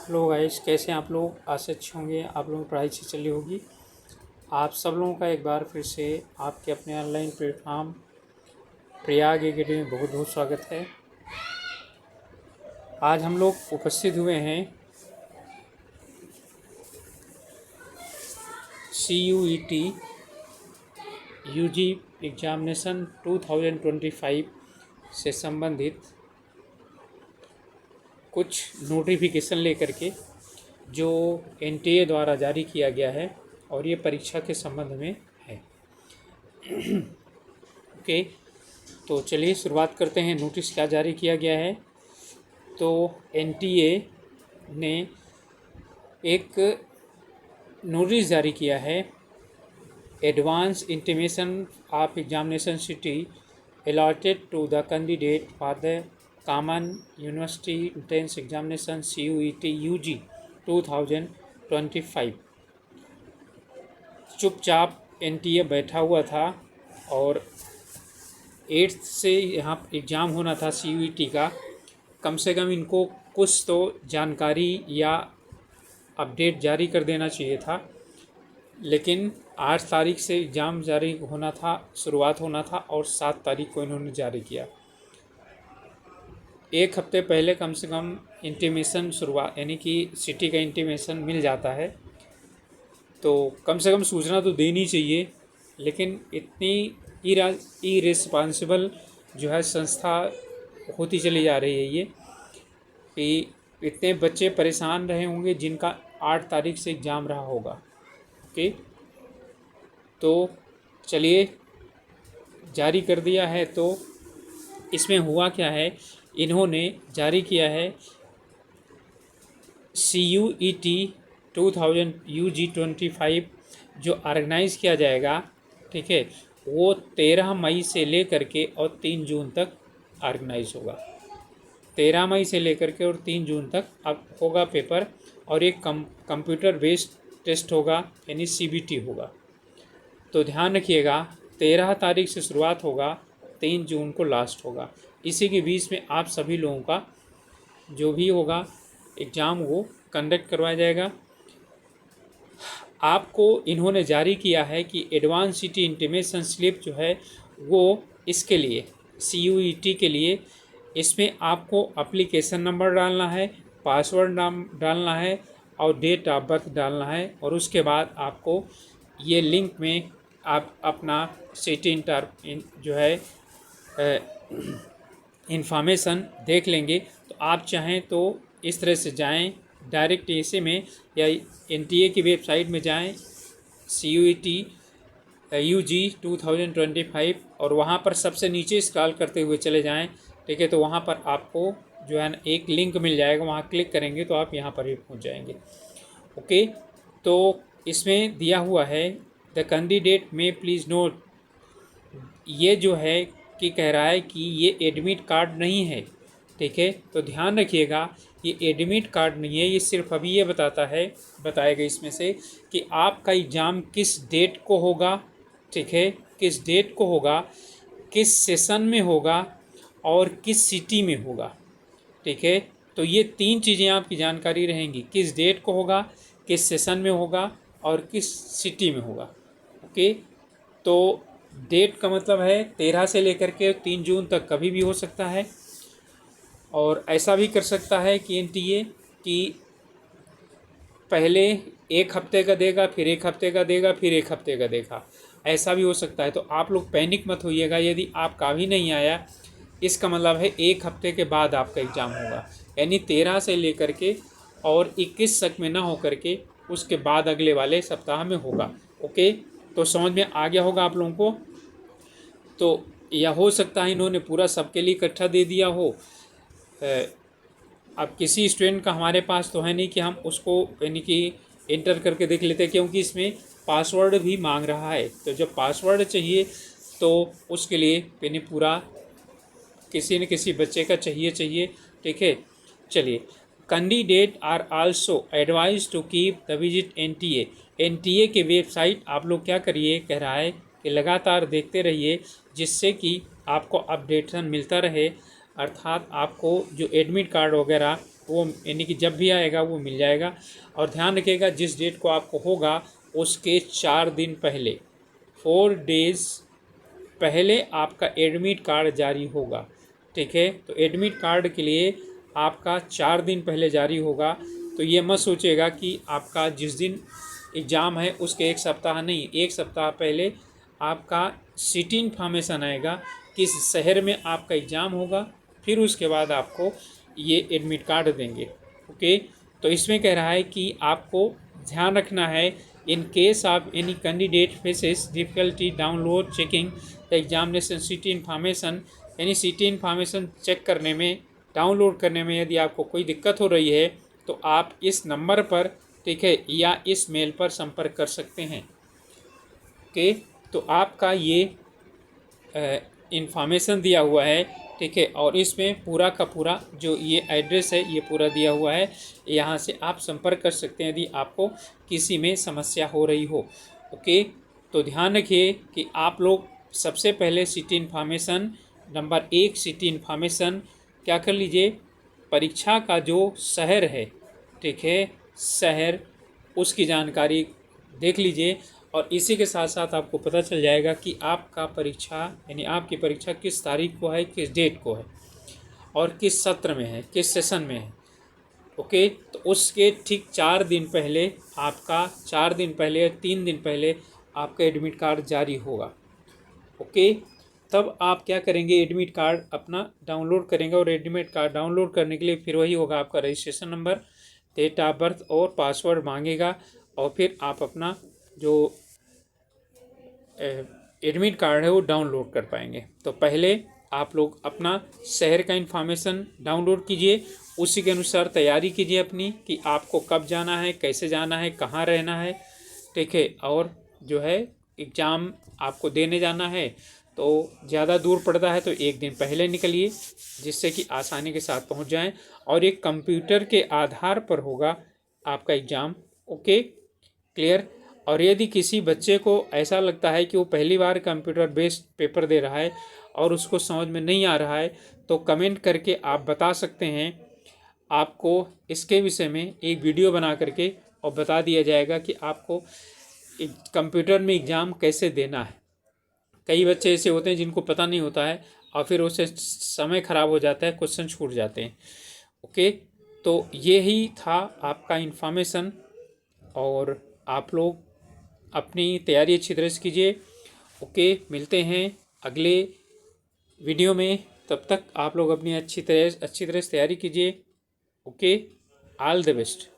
Hello guys, कैसे हैं आप लोग। आशा अच्छे होंगे, आप लोगों की पढ़ाई अच्छी चल रही होगी। आप सब लोगों का एक बार फिर से आपके अपने ऑनलाइन प्लेटफॉर्म प्रयाग एकेडमी में बहुत बहुत स्वागत है। आज हम लोग उपस्थित हुए हैं CUET UG एग्जामिनेशन 2025 से संबंधित कुछ नोटिफिकेशन लेकर के, जो NTA द्वारा जारी किया गया है और ये परीक्षा के संबंध में है। ओके, तो चलिए शुरुआत करते हैं। नोटिस क्या जारी किया गया है। तो NTA ने एक नोटिस जारी किया है, advance intimation of examination city allotted to the candidate for the common university entrance examination CUET UG 2025। चुपचाप NTA बैठा हुआ था और 8 से यहाँ एग्ज़ाम होना था CUET का। कम से कम इनको कुछ तो जानकारी या अपडेट जारी कर देना चाहिए था, लेकिन 8 तारीख से एग्ज़ाम जारी होना था, शुरुआत होना था, और 7 तारीख को इन्होंने जारी किया। एक हफ्ते पहले कम से कम इंटीमेशन शुरुआत, यानी कि सिटी का इंटीमेशन मिल जाता है, तो कम से कम सूचना तो देनी चाहिए। लेकिन इतनी इरेस्पॉन्सिबल जो है संस्था होती चली जा रही है ये, कि इतने बच्चे परेशान रहे होंगे जिनका 8 तारीख से एग्ज़ाम रहा होगा। ओके, तो चलिए जारी कर दिया है। तो इसमें हुआ क्या है, इन्होंने जारी किया है CUET 2000 UG 25 जो ऑर्गेनाइज़ किया जाएगा, ठीक है, वो 13 मई से लेकर के और 3 जून तक ऑर्गेनाइज होगा। 13 मई से लेकर के और 3 जून तक अब होगा पेपर, और एक कंप्यूटर बेस्ड टेस्ट होगा, यानी CBT होगा। तो ध्यान रखिएगा, 13 तारीख से शुरुआत होगा, 3 जून को लास्ट होगा। इसी के बीच में आप सभी लोगों का जो भी होगा एग्ज़ाम वो कंडक्ट करवाया जाएगा। आपको इन्होंने जारी किया है कि एडवांस सिटी इंटीमेशन स्लिप जो है वो इसके लिए CUET के लिए, इसमें आपको एप्लीकेशन नंबर डालना है, पासवर्ड नाम डालना है और डेट ऑफ बर्थ डालना है, और उसके बाद आपको ये लिंक में आप अपना सिटी जो है इंफॉर्मेशन देख लेंगे। तो आप चाहें तो इस तरह से जाएं, डायरेक्ट ऐसे में, या NTA की वेबसाइट में जाएं CUET UG 2025, और वहाँ पर सबसे नीचे स्क्रॉल करते हुए चले जाएं, ठीक है। तो वहाँ पर आपको जो है ना एक लिंक मिल जाएगा, वहाँ क्लिक करेंगे तो आप यहाँ पर भी पहुँच जाएंगे। ओके, तो इसमें दिया हुआ है द कैंडिडेट में प्लीज़ नोट, ये जो है कि कह रहा है कि ये एडमिट कार्ड नहीं है, ठीक है। तो ध्यान रखिएगा, ये एडमिट कार्ड नहीं है, ये सिर्फ अभी ये बताएगा इसमें से कि आपका एग्ज़ाम किस डेट को होगा, ठीक है, किस डेट को होगा, किस सेशन में होगा और किस सिटी में होगा, ठीक है। तो ये 3 चीज़ें आपकी जानकारी रहेंगी, किस डेट को होगा, किस सेशन में होगा और किस सिटी में होगा। ओके, तो डेट का मतलब है 13 से लेकर के 3 जून तक कभी भी हो सकता है, और ऐसा भी कर सकता है कि NTA कि पहले 1 हफ्ते का देगा, फिर 1 हफ्ते का देगा, फिर 1 हफ्ते का देगा, ऐसा भी हो सकता है। तो आप लोग पैनिक मत होइएगा, यदि आपका भी नहीं आया, इसका मतलब है 1 हफ्ते के बाद आपका एग्ज़ाम होगा, यानी 13 से लेकर के और 21 तक में ना हो करके उसके बाद अगले वाले सप्ताह में होगा। ओके, तो समझ में आ गया होगा आप लोगों को। तो यह हो सकता है इन्होंने पूरा सबके लिए इकट्ठा दे दिया हो। अब किसी स्टूडेंट का हमारे पास तो है नहीं कि हम उसको यानी कि एंटर करके देख लेते, क्योंकि इसमें पासवर्ड भी मांग रहा है। तो जब पासवर्ड चाहिए तो उसके लिए यानी पूरा किसी न किसी बच्चे का चाहिए, ठीक है। चलिए, candidate are also advise to keep the visit NTA के वेबसाइट आप लोग क्या करिए, कह रहा है कि लगातार देखते रहिए, जिससे कि आपको अपडेशन मिलता रहे, अर्थात आपको जो एडमिट कार्ड वगैरह वो यानी कि जब भी आएगा वो मिल जाएगा। और ध्यान रखिएगा जिस डेट को आपको होगा उसके 4 दिन पहले, 4 डेज़ पहले आपका एडमिट कार्ड जारी होगा। ठीक है, तो एडमिट कार्ड के लिए आपका 4 दिन पहले जारी होगा। तो ये मत सोचिएगा कि आपका जिस दिन एग्ज़ाम है उसके एक सप्ताह नहीं, एक सप्ताह पहले आपका सिटी इन्फॉर्मेशन आएगा किस शहर में आपका एग्ज़ाम होगा, फिर उसके बाद आपको ये एडमिट कार्ड देंगे। ओके, तो इसमें कह रहा है कि आपको ध्यान रखना है, in case of any candidate faces difficulty download checking the examination city information, यानी सिटी इन्फॉर्मेशन चेक करने में, डाउनलोड करने में यदि आपको कोई दिक्कत हो रही है तो आप इस नंबर पर, ठीक है, या इस मेल पर संपर्क कर सकते हैं। ओके, तो आपका ये इंफॉर्मेशन दिया हुआ है, ठीक है, और इसमें पूरा का पूरा जो ये एड्रेस है ये पूरा दिया हुआ है। यहाँ से आप संपर्क कर सकते हैं यदि आपको किसी में समस्या हो रही हो। ओके, तो ध्यान रखिए कि आप लोग सबसे पहले city information number 1 city information क्या कर लीजिए, परीक्षा का जो शहर है, ठीक है, शहर उसकी जानकारी देख लीजिए। और इसी के साथ साथ आपको पता चल जाएगा कि आपका परीक्षा यानी आपकी परीक्षा किस तारीख को है, किस डेट को है और किस सत्र में है, किस सेशन में है। ओके, तो उसके ठीक 4 दिन पहले आपका, 4 दिन पहले या 3 दिन पहले आपका एडमिट कार्ड जारी होगा। ओके, तब आप क्या करेंगे, एडमिट कार्ड अपना डाउनलोड करेंगे और एडमिट कार्ड डाउनलोड करने के लिए फिर वही होगा, आपका registration number, date of birth और पासवर्ड मांगेगा। और फिर आप अपना जो एडमिट कार्ड है वो डाउनलोड कर पाएंगे। तो पहले आप लोग अपना शहर का इन्फॉर्मेशन डाउनलोड कीजिए, उसी के अनुसार तैयारी कीजिए अपनी कि आपको कब जाना है, कैसे जाना है, कहाँ रहना है, ठीक है। और जो है एग्ज़ाम आपको देने जाना है तो ज़्यादा दूर पड़ता है तो एक दिन पहले निकलिए जिससे कि आसानी के साथ पहुंच जाएं। और एक कंप्यूटर के आधार पर होगा आपका एग्ज़ाम। Okay, clear. और यदि किसी बच्चे को ऐसा लगता है कि वो पहली बार कंप्यूटर बेस्ड पेपर दे रहा है और उसको समझ में नहीं आ रहा है तो कमेंट करके आप बता सकते हैं, आपको इसके विषय में एक वीडियो बना करके और बता दिया जाएगा कि आपको कंप्यूटर में एग्ज़ाम कैसे देना है। कई बच्चे ऐसे होते हैं जिनको पता नहीं होता है और फिर उससे समय ख़राब हो जाता है, क्वेश्चन छूट जाते हैं। ओके, तो ये ही था आपका इन्फॉर्मेशन और आप लोग अपनी तैयारी अच्छी तरह से कीजिए। ओके, मिलते हैं अगले वीडियो में, तब तक आप लोग अपनी अच्छी तरह से तैयारी कीजिए। Okay, all the best.